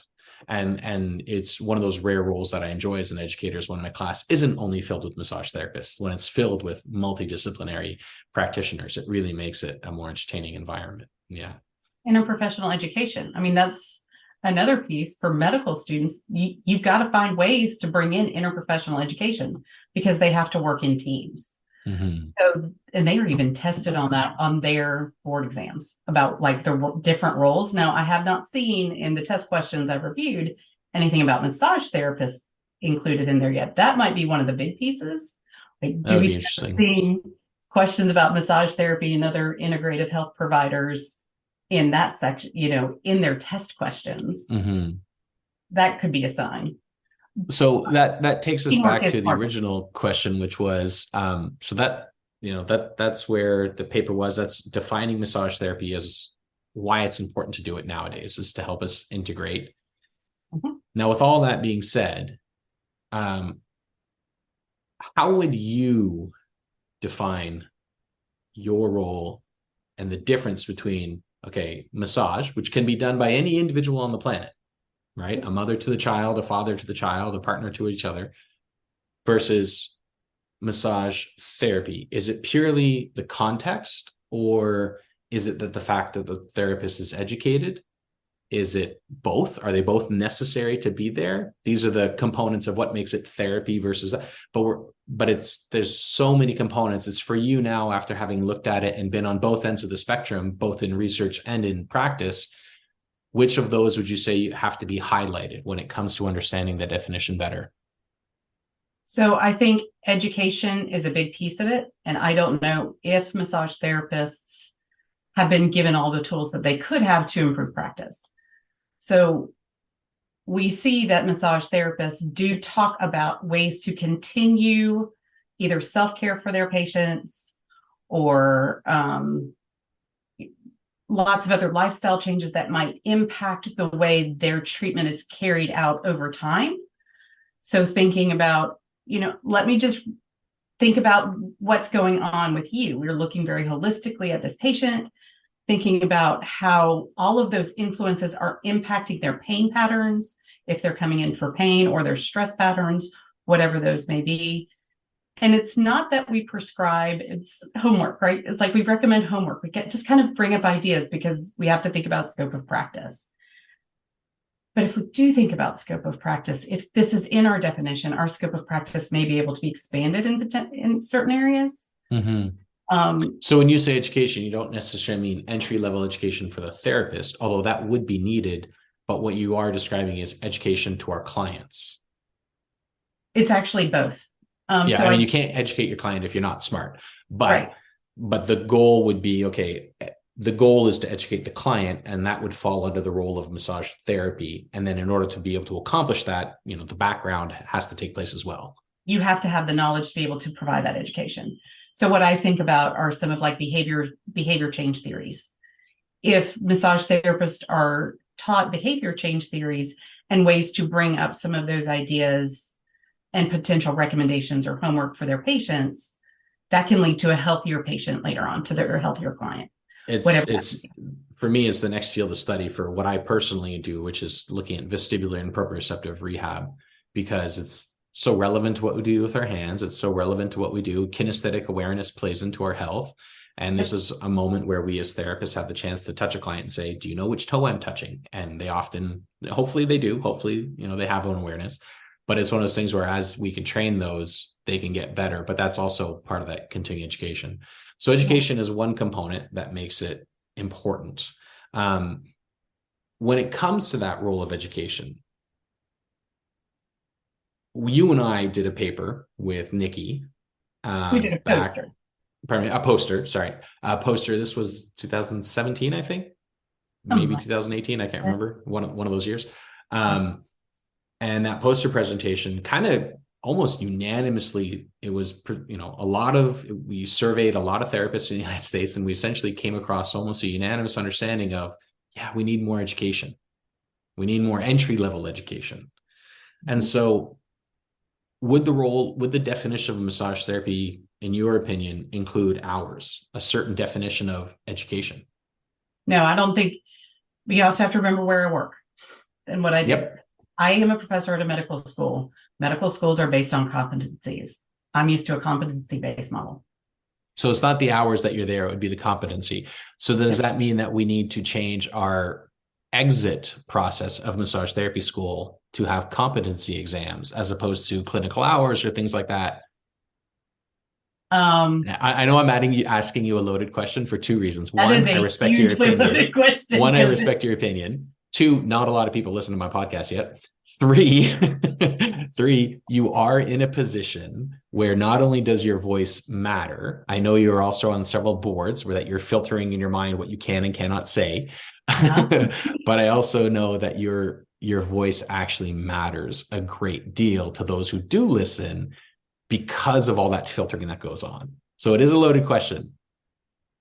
S1: And it's one of those rare roles that I enjoy as an educator, is when my class isn't only filled with massage therapists, when it's filled with multidisciplinary practitioners. It really makes it a more entertaining environment. Yeah.
S2: Interprofessional education. I mean, that's another piece for medical students. You've got to find ways to bring in interprofessional education because they have to work in teams.
S1: Mm-hmm.
S2: So, and they are even tested on that on their board exams about like the different roles. Now, I have not seen in the test questions I've reviewed anything about massage therapists included in there yet. That might be one of the big pieces. Like, do we start seeing questions about massage therapy and other integrative health providers in that section, in their test questions?
S1: Mm-hmm.
S2: That could be a sign.
S1: So that takes us back to the original question, which was, so that's where the paper was. That's defining massage therapy as why it's important to do it nowadays, is to help us integrate. Mm-hmm. Now, with all that being said, how would you define your role and the difference between, massage, which can be done by any individual on the planet, right? A mother to the child, a father to the child, a partner to each other, versus massage therapy? Is it purely the context, or is it that the fact that the therapist is educated? Is it both? Are they both necessary to be there? These are the components of what makes it therapy versus, there's so many components. It's for you now, after having looked at it and been on both ends of the spectrum, both in research and in practice. Which of those would you say have to be highlighted when it comes to understanding the definition better?
S2: So I think education is a big piece of it. And I don't know if massage therapists have been given all the tools that they could have to improve practice. So we see that massage therapists do talk about ways to continue either self-care for their patients or lots of other lifestyle changes that might impact the way their treatment is carried out over time. So thinking about, let me just think about what's going on with you. We're looking very holistically at this patient, thinking about how all of those influences are impacting their pain patterns, if they're coming in for pain, or their stress patterns, whatever those may be. And it's not that we prescribe, it's homework, right? It's like we recommend homework. We just kind of bring up ideas because we have to think about scope of practice. But if we do think about scope of practice, if this is in our definition, our scope of practice may be able to be expanded in certain areas.
S1: So when you say education, you don't necessarily mean entry-level education for the therapist, although that would be needed. But what you are describing is education to our clients.
S2: It's actually both.
S1: So you can't educate your client if you're not smart. But the goal would be, the goal is to educate the client, and that would fall under the role of massage therapy. And then in order to be able to accomplish that, the background has to take place as well.
S2: You have to have the knowledge to be able to provide that education. So what I think about are some of like behavior change theories. If massage therapists are taught behavior change theories and ways to bring up some of those ideas and potential recommendations or homework for their patients, that can lead to a healthier patient later on, to their healthier client.
S1: It's for me, it's the next field of study for what I personally do, which is looking at vestibular and proprioceptive rehab, because it's so relevant to what we do with our hands. It's so relevant to what we do. Kinesthetic awareness plays into our health. And this is a moment where we as therapists have the chance to touch a client and say, do you know which toe I'm touching? And they often, hopefully they do. Hopefully, they have own awareness. But it's one of those things where as we can train those, they can get better. But that's also part of that continuing education. So education is one component that makes it important. When it comes to that role of education, you and I did a paper with Nikki.
S2: We did a poster.
S1: A poster. This was 2017, I think. Maybe 2018. I can't remember. One of those years. And that poster presentation kind of almost unanimously, it was, we surveyed a lot of therapists in the United States, and we essentially came across almost a unanimous understanding of, we need more education. We need more entry-level education. And so would the definition of massage therapy, in your opinion, include hours, a certain definition of education?
S2: No, I don't think. We also have to remember where I work and what I do.
S1: Yep.
S2: I am a professor at a medical school. Medical schools are based on competencies. I'm used to a competency-based model.
S1: So it's not the hours that you're there, it would be the competency. So does that mean that we need to change our exit process of massage therapy school to have competency exams as opposed to clinical hours or things like that? I know I'm asking you a loaded question for two reasons. One, I respect your opinion. One, I respect your opinion. Two, not a lot of people listen to my podcast yet. Three, you are in a position where not only does your voice matter, I know you're also on several boards where that you're filtering in your mind what you can and cannot say. But I also know that your voice actually matters a great deal to those who do listen because of all that filtering that goes on. So it is a loaded question.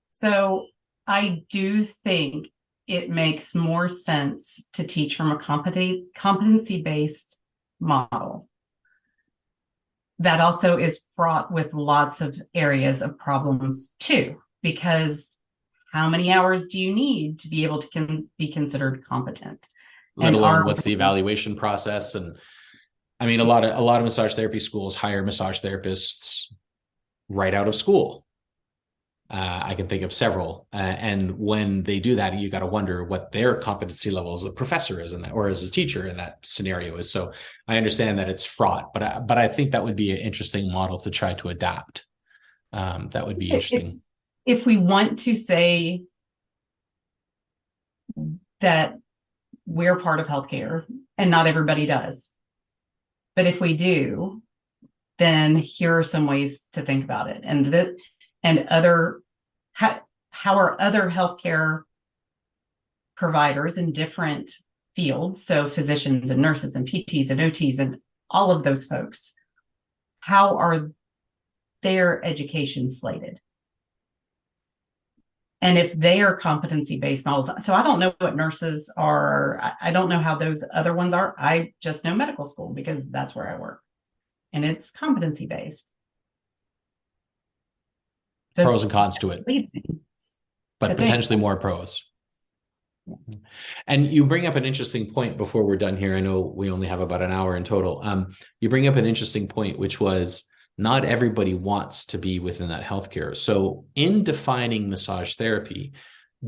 S2: So I do think it makes more sense to teach from a competency-based model. That also is fraught with lots of areas of problems too, because how many hours do you need to be able to be considered competent?
S1: Let alone what's the evaluation process? And I mean, a lot of massage therapy schools hire massage therapists right out of school. I can think of several. And when they do that, you got to wonder what their competency level as a professor is in that, or as a teacher in that scenario is. So I understand that it's fraught, but I think that would be an interesting model to try to adapt. That would be interesting.
S2: If we want to say that we're part of healthcare, and not everybody does, but if we do, then here are some ways to think about it. How are other healthcare providers in different fields, so physicians and nurses and PTs and OTs and all of those folks, how are their education slated? And if they are competency-based models, so I don't know what nurses are. I don't know how those other ones are. I just know medical school because that's where I work. And it's competency-based. So
S1: Pros and cons to it, but potentially more pros. And you bring up an interesting point before we're done here. I know we only have about an hour in total. You bring up an interesting point, which was not everybody wants to be within that healthcare. So in defining massage therapy,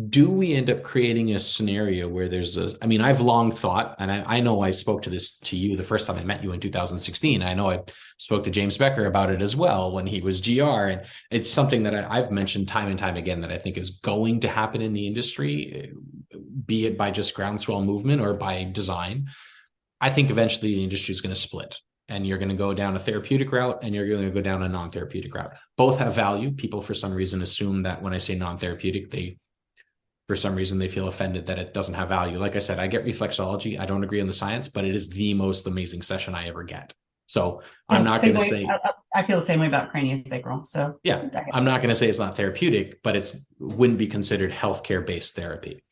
S1: do we end up creating a scenario where I mean, I've long thought, and I know I spoke to you the first time I met you in 2016. I know I spoke to James Becker about it as well when he was GR. And it's something that I've mentioned time and time again that I think is going to happen in the industry, be it by just groundswell movement or by design. I think eventually the industry is going to split. And you're going to go down a therapeutic route and you're going to go down a non-therapeutic route. Both have value. People, for some reason, assume that when I say non-therapeutic, for some reason, they feel offended that it doesn't have value. Like I said, I get reflexology. I don't agree on the science, but it is the most amazing session I ever get. So I'm not going to say...
S2: I feel the same way about craniosacral. So
S1: yeah, I'm not going to say it's not therapeutic, but it wouldn't be considered healthcare-based therapy.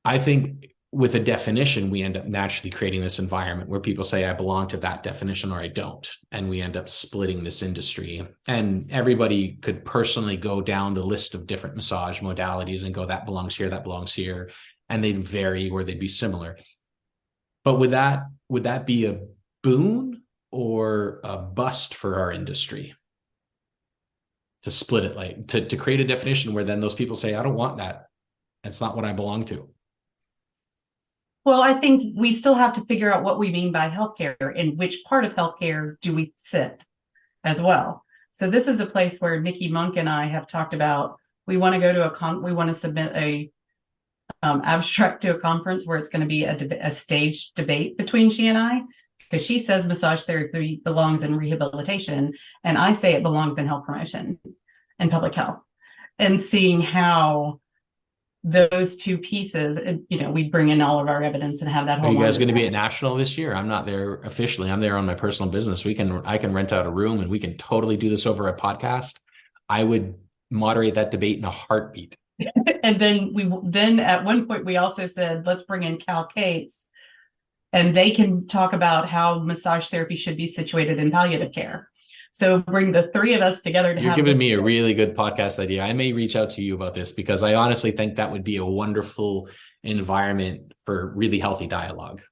S1: I think with a definition, we end up naturally creating this environment where people say, I belong to that definition or I don't. And we end up splitting this industry. And everybody could personally go down the list of different massage modalities and go, that belongs here, that belongs here. And they'd vary or they'd be similar. But would that be a boon or a bust for our industry? To split it, like to create a definition where then those people say, I don't want that. That's not what I belong to.
S2: Well, I think we still have to figure out what we mean by healthcare and which part of healthcare do we sit as well. So this is a place where Nikki Monk and I have talked about, we want to go to we want to submit a abstract to a conference where it's going to be a staged debate between she and I, because she says massage therapy belongs in rehabilitation and I say it belongs in health promotion and public health, and seeing how those two pieces, we bring in all of our evidence and have that whole.
S1: Are you guys going to be at National this year? I'm not there officially. I'm there on my personal business. I can rent out a room and we can totally do this over a podcast. I would moderate that debate in a heartbeat.
S2: And then at one point we also said, let's bring in Cal Cates and they can talk about how massage therapy should be situated in palliative care. So bring the three of us together to
S1: You're giving me a really good podcast idea. I may reach out to you about this because I honestly think that would be a wonderful environment for really healthy dialogue.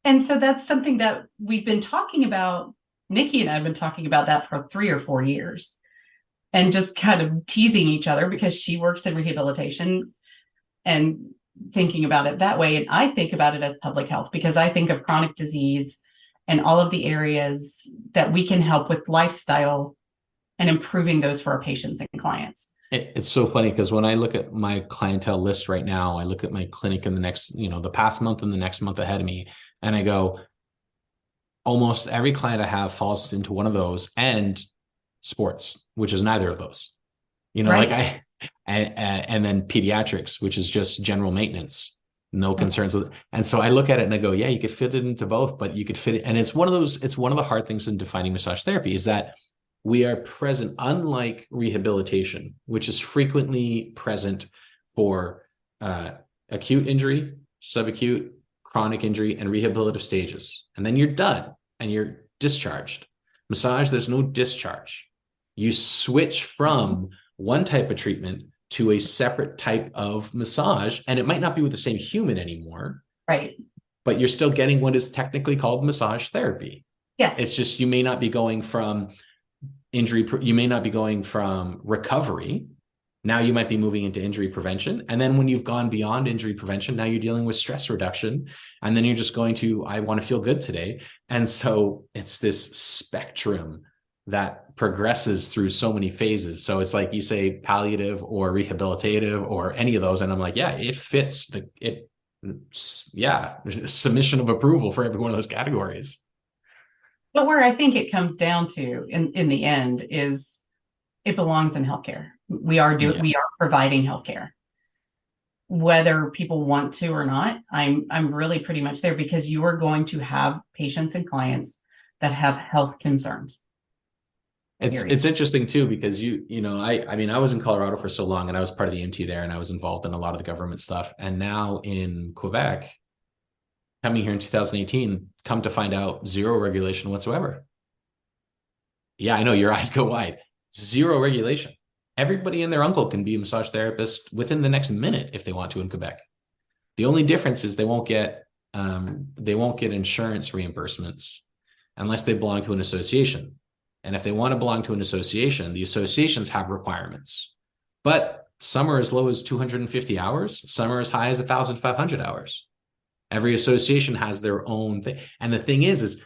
S2: And so that's something that we've been talking about. Nikki and I have been talking about that for 3 or 4 years and just kind of teasing each other because she works in rehabilitation and thinking about it that way. And I think about it as public health because I think of chronic disease and all of the areas that we can help with lifestyle and improving those for our patients and clients.
S1: It's so funny because when I look at my clientele list right now, I look at my clinic in the next, the past month and the next month ahead of me, and I go, almost every client I have falls into one of those and sports, which is neither of those, right. And then pediatrics, which is just general maintenance. No concerns with it. And so I look at it and I go, yeah, you could fit it into both, but you could fit it. And it's one of the hard things in defining massage therapy is that we are present, unlike rehabilitation, which is frequently present for acute injury, subacute, chronic injury, and rehabilitative stages. And then you're done and you're discharged. Massage, there's no discharge. You switch from one type of treatment to a separate type of massage, and it might not be with the same human anymore.
S2: Right.
S1: But you're still getting what is technically called massage therapy.
S2: Yes.
S1: It's just, you may not be going from injury, you may not be going from recovery. Now you might be moving into injury prevention. And then when you've gone beyond injury prevention, now you're dealing with stress reduction. And then you're just going to, I want to feel good today. And so it's this spectrum that progresses through so many phases. So it's like you say palliative or rehabilitative or any of those. And I'm like, yeah, it fits submission of approval for every one of those categories.
S2: But where I think it comes down to in the end is it belongs in healthcare. We are providing healthcare. Whether people want to or not, I'm really pretty much there because you are going to have patients and clients that have health concerns. period.
S1: It's interesting too, because I mean, I was in Colorado for so long and I was part of the MT there and I was involved in a lot of the government stuff. And now in Quebec, coming here in 2018, come to find out zero regulation whatsoever. Yeah, I know your eyes go wide. Zero regulation. Everybody and their uncle can be a massage therapist within the next minute if they want to in Quebec. The only difference is they won't get insurance reimbursements unless they belong to an association. And if they want to belong to an association, the associations have requirements. But some are as low as 250 hours, some are as high as 1,500 hours. Every association has their own thing. And the thing is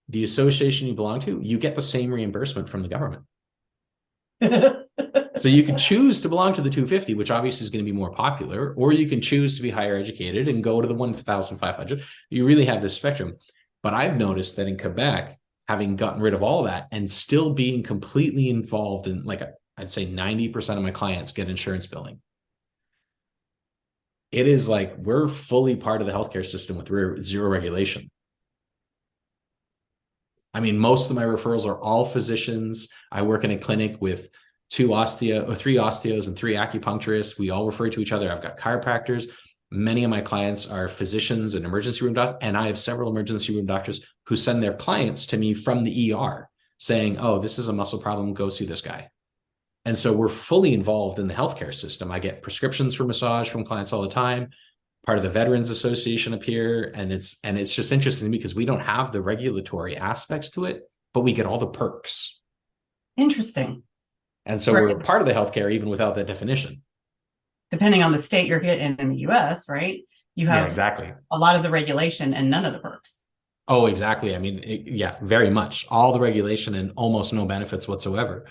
S1: the association you belong to, you get the same reimbursement from the government. So you can choose to belong to the 250, which obviously is going to be more popular, or you can choose to be higher educated and go to the 1,500. You really have this spectrum. But I've noticed that in Quebec, having gotten rid of all that and still being completely involved in, like, I'd say 90% of my clients get insurance billing. It is like we're fully part of the healthcare system with zero regulation. I mean, most of my referrals are all physicians. I work in a clinic with three osteos and 3 acupuncturists. We all refer to each other. I've got chiropractors. Many of my clients are physicians and emergency room doctors, and I have several emergency room doctors who send their clients to me from the ER saying, oh, this is a muscle problem, go see this guy. And so we're fully involved in the healthcare system. I get prescriptions for massage from clients all the time, part of the Veterans Association up here. And it's just interesting because we don't have the regulatory aspects to it, but we get all the perks.
S2: Interesting.
S1: And so we're part of the healthcare even without that definition.
S2: Depending on the state you're in the US, right? You have
S1: exactly
S2: a lot of the regulation and none of the perks.
S1: Oh, exactly. I mean, very much. All the regulation and almost no benefits whatsoever.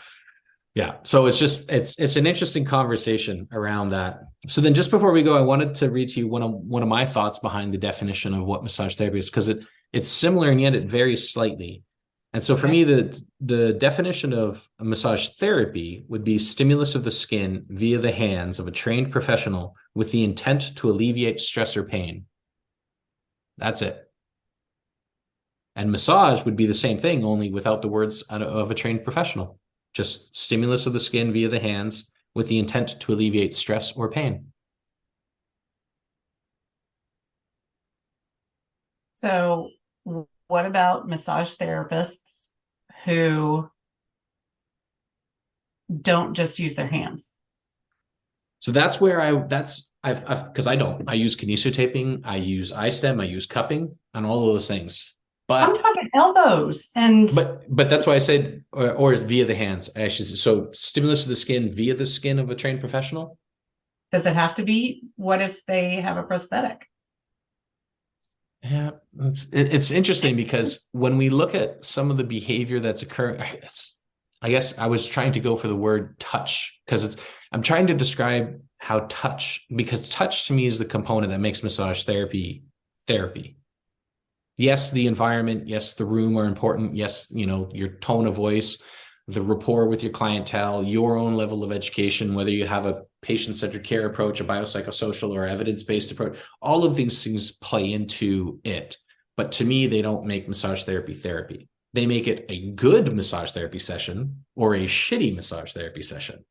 S1: Yeah. So it's an interesting conversation around that. So then just before we go, I wanted to read to you one of my thoughts behind the definition of what massage therapy is, because it's similar and yet it varies slightly. And so for me, the definition of a massage therapy would be stimulus of the skin via the hands of a trained professional with the intent to alleviate stress or pain. That's it. And massage would be the same thing, only without the words of a trained professional. Just stimulus of the skin via the hands with the intent to alleviate stress or pain.
S2: So what about massage therapists who don't just use their hands?
S1: So that's where because I use kinesiotaping, I use iStem, I use cupping, and all of those things. But
S2: I'm talking elbows and
S1: but that's why I said or via the hands. So stimulus of the skin via the skin of a trained professional.
S2: Does it have to be? What if they have a prosthetic?
S1: Yeah, it's interesting because when we look at some of the behavior that's occurring, I guess I was trying to go for the word touch because I'm trying to describe how because touch to me is the component that makes massage therapy. Yes, the environment, yes, the room are important. Yes, your tone of voice, the rapport with your clientele, your own level of education, whether you have a patient-centered care approach, a biopsychosocial or evidence-based approach, all of these things play into it. But to me, they don't make massage therapy. They make it a good massage therapy session or a shitty massage therapy session.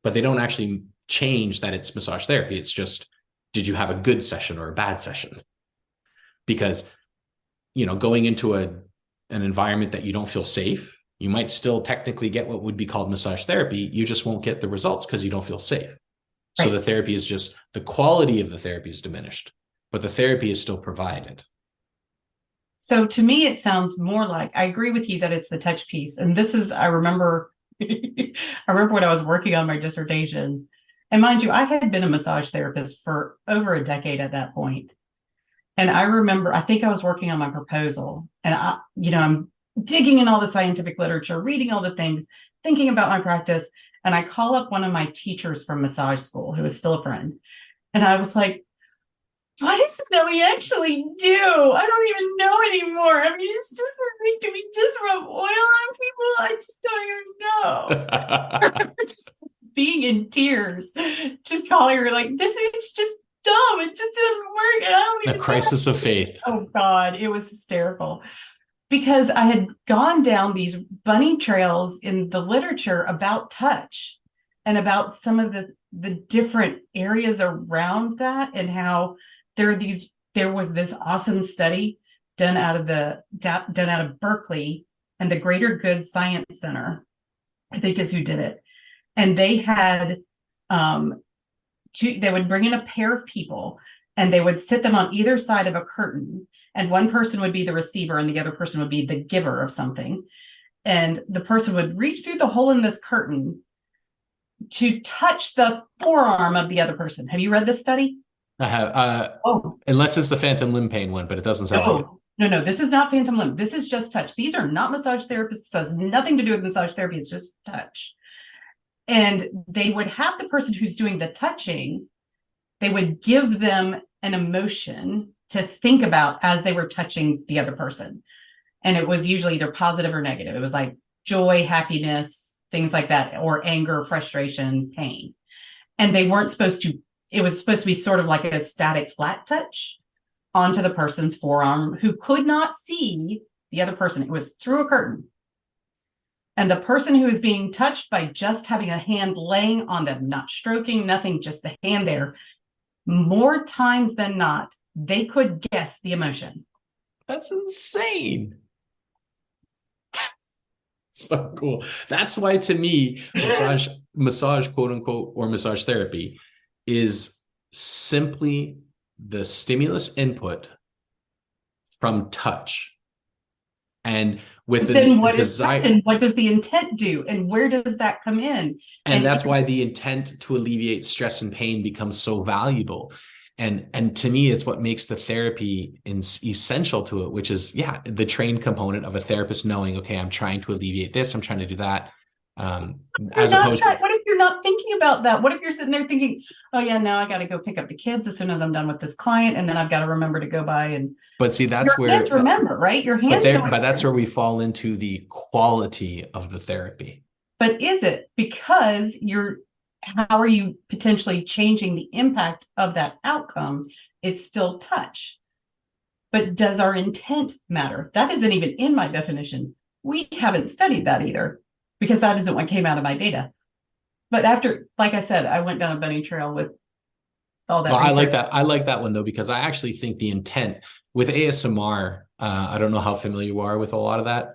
S1: But they don't actually change that it's massage therapy. It's just, did you have a good session or a bad session? Because going into an environment that you don't feel safe, you might still technically get what would be called massage therapy. You just won't get the results because you don't feel safe. Right. So the therapy is just, the quality of the therapy is diminished, but the therapy is still provided.
S2: So to me, it sounds more like, I agree with you that it's the touch piece. And this is, I remember when I was working on my dissertation, and mind you, I had been a massage therapist for over a decade at that point. And I remember, I think I was working on my proposal and I'm digging in all the scientific literature, reading all the things, thinking about my practice. And I call up one of my teachers from massage school, who is still a friend. And I was like, what is it that we actually do? I don't even know anymore. I mean, it's just a thing. Do we just rub oil on people? I just don't even know. Just being in tears, just calling her like, it's just dumb. It just doesn't work. And I don't even
S1: A crisis of faith.
S2: Oh God, it was hysterical. because I had gone down these bunny trails in the literature about touch and about some of the different areas around that, and how there was this awesome study done out of Berkeley and the Greater Good Science Center, I think is who did it. And they had they would bring in a pair of people and they would sit them on either side of a curtain, and one person would be the receiver and the other person would be the giver of something. And the person would reach through the hole in this curtain to touch the forearm of the other person. Have you read this study?
S1: I have,
S2: Oh,
S1: unless it's the phantom limb pain one, but it doesn't sound like it.
S2: no, this is not phantom limb. This is just touch. These are not massage therapists. This has nothing to do with massage therapy. It's just touch. And they would have the person who's doing the touching, they would give them an emotion to think about as they were touching the other person. And it was usually either positive or negative. It was like joy, happiness, things like that, or anger, frustration, pain. And they weren't supposed to, it was supposed to be sort of like a static flat touch onto the person's forearm who could not see the other person. It was through a curtain. And the person who is being touched, by just having a hand laying on them, not stroking, nothing, just the hand there, more times than not, they could guess the emotion.
S1: That's insane. So cool. That's why, to me, massage, quote unquote, or massage therapy is simply the stimulus input from touch. And with
S2: then what is touch, and what does the intent do, and where does that come in?
S1: And that's why the intent to alleviate stress and pain becomes so valuable. And to me, it's what makes the therapy essential to it, which is, the trained component of a therapist knowing, okay, I'm trying to alleviate this, I'm trying to do that. As opposed to,
S2: what if you're not thinking about that? What if you're sitting there thinking, oh yeah, now I got to go pick up the kids as soon as I'm done with this client, and then I've got to remember to go by and.
S1: But see, that's
S2: your
S1: where
S2: hands remember, right? Your hands.
S1: But that's where we fall into the quality of the therapy.
S2: But is it because how are you potentially changing the impact of that outcome? It's still touch. But does our intent matter? That isn't even in my definition. We haven't studied that either, because that isn't what came out of my data. But after, like I said, I went down a bunny trail with all that.
S1: Well, I like that. I like that one though, because I actually think the intent with ASMR, I don't know how familiar you are with a lot of that.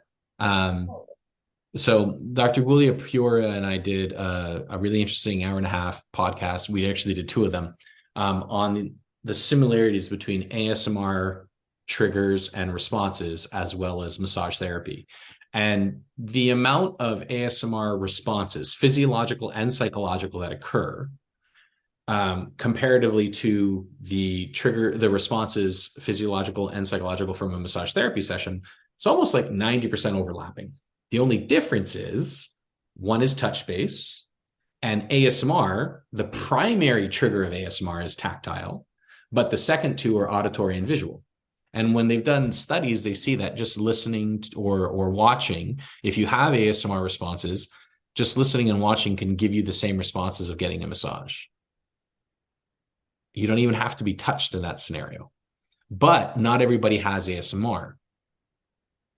S1: So Dr. Gulia Pura and I did a really interesting 1.5-hour podcast. We actually did 2 of them on the similarities between ASMR triggers and responses, as well as massage therapy. And the amount of ASMR responses, physiological and psychological, that occur comparatively to the responses, physiological and psychological, from a massage therapy session, it's almost like 90% overlapping. The only difference is one is touch-based, and ASMR, the primary trigger of ASMR is tactile, but the second 2 are auditory and visual. And when they've done studies, they see that just listening or watching, if you have ASMR responses, just listening and watching can give you the same responses of getting a massage. You don't even have to be touched in that scenario. But not everybody has ASMR.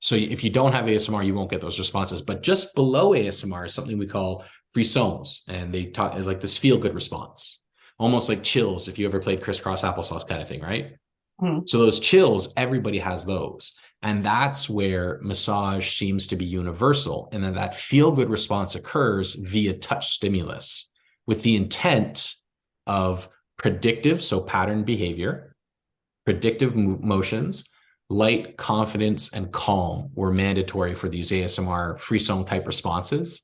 S1: So if you don't have ASMR, you won't get those responses. But just below ASMR is something we call frissons. And they talk is like this feel-good response, almost like chills, if you ever played crisscross applesauce kind of thing, right? Mm-hmm. So those chills, everybody has those. And that's where massage seems to be universal. And then that feel-good response occurs via touch stimulus with the intent of predictive, so pattern behavior, predictive motions, light, confidence, and calm were mandatory for these ASMR frisson type responses.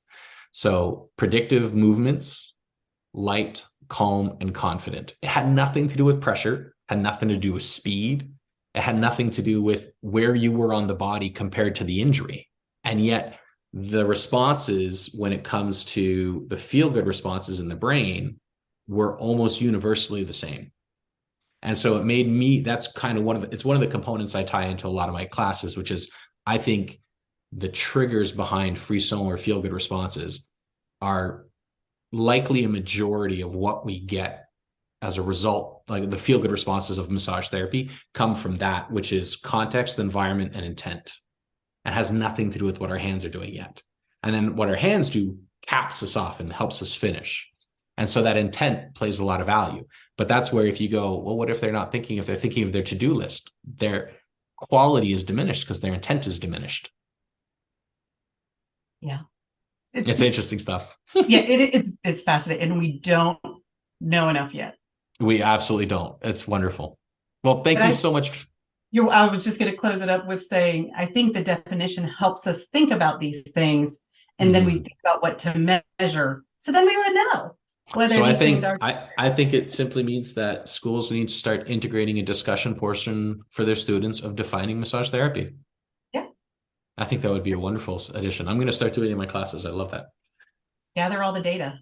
S1: So predictive movements, light, calm, and confident. It had nothing to do with pressure, had nothing to do with speed. It had nothing to do with where you were on the body compared to the injury. And yet the responses, when it comes to the feel-good responses in the brain, were almost universally the same. And so it made me, that's kind of it's one of the components I tie into a lot of my classes, which is, I think the triggers behind frisson or feel-good responses are likely a majority of what we get as a result. Like the feel-good responses of massage therapy come from that, which is context, environment, and intent. and has nothing to do with what our hands are doing yet. And then what our hands do caps us off and helps us finish. And so that intent plays a lot of value. But that's where if you go, well, what if they're not thinking, if they're thinking of their to-do list, their quality is diminished because their intent is diminished.
S2: Yeah.
S1: It's interesting stuff.
S2: Yeah, it's fascinating. And we don't know enough yet.
S1: We absolutely don't. It's wonderful. Well, thank you so much.
S2: I was just going to close it up with saying, I think the definition helps us think about these things, and then we think about what to measure. So then we would know whether these things are.
S1: I think it simply means that schools need to start integrating a discussion portion for their students of defining massage therapy.
S2: Yeah.
S1: I think that would be a wonderful addition. I'm going to start doing it in my classes. I love that.
S2: Gather all the data.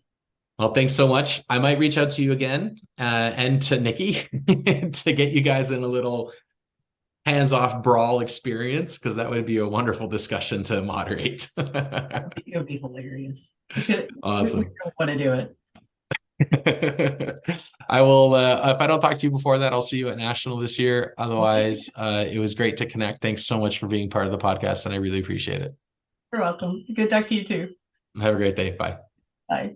S1: Well, thanks so much. I might reach out to you again and to Nikki to get you guys in a little hands-off brawl experience, because that would be a wonderful discussion to moderate.
S2: It would be hilarious.
S1: Awesome.
S2: We don't want to do it.
S1: I will, if I don't talk to you before that, I'll see you at National this year. Otherwise, it was great to connect. Thanks so much for being part of the podcast, and I really appreciate it.
S2: You're welcome. Good talk to you too.
S1: Have a great day. Bye.
S2: Bye.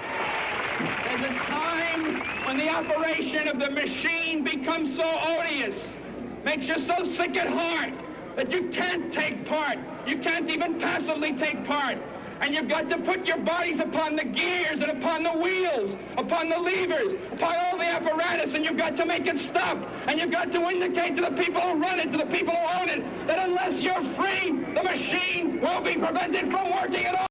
S3: There's a time when the operation of the machine becomes so odious, makes you so sick at heart that you can't take part. You can't even passively take part. And you've got to put your bodies upon the gears and upon the wheels, upon the levers, upon all the apparatus, and you've got to make it stop. And you've got to indicate to the people who run it, to the people who own it, that unless you're free, the machine will be prevented from working at all.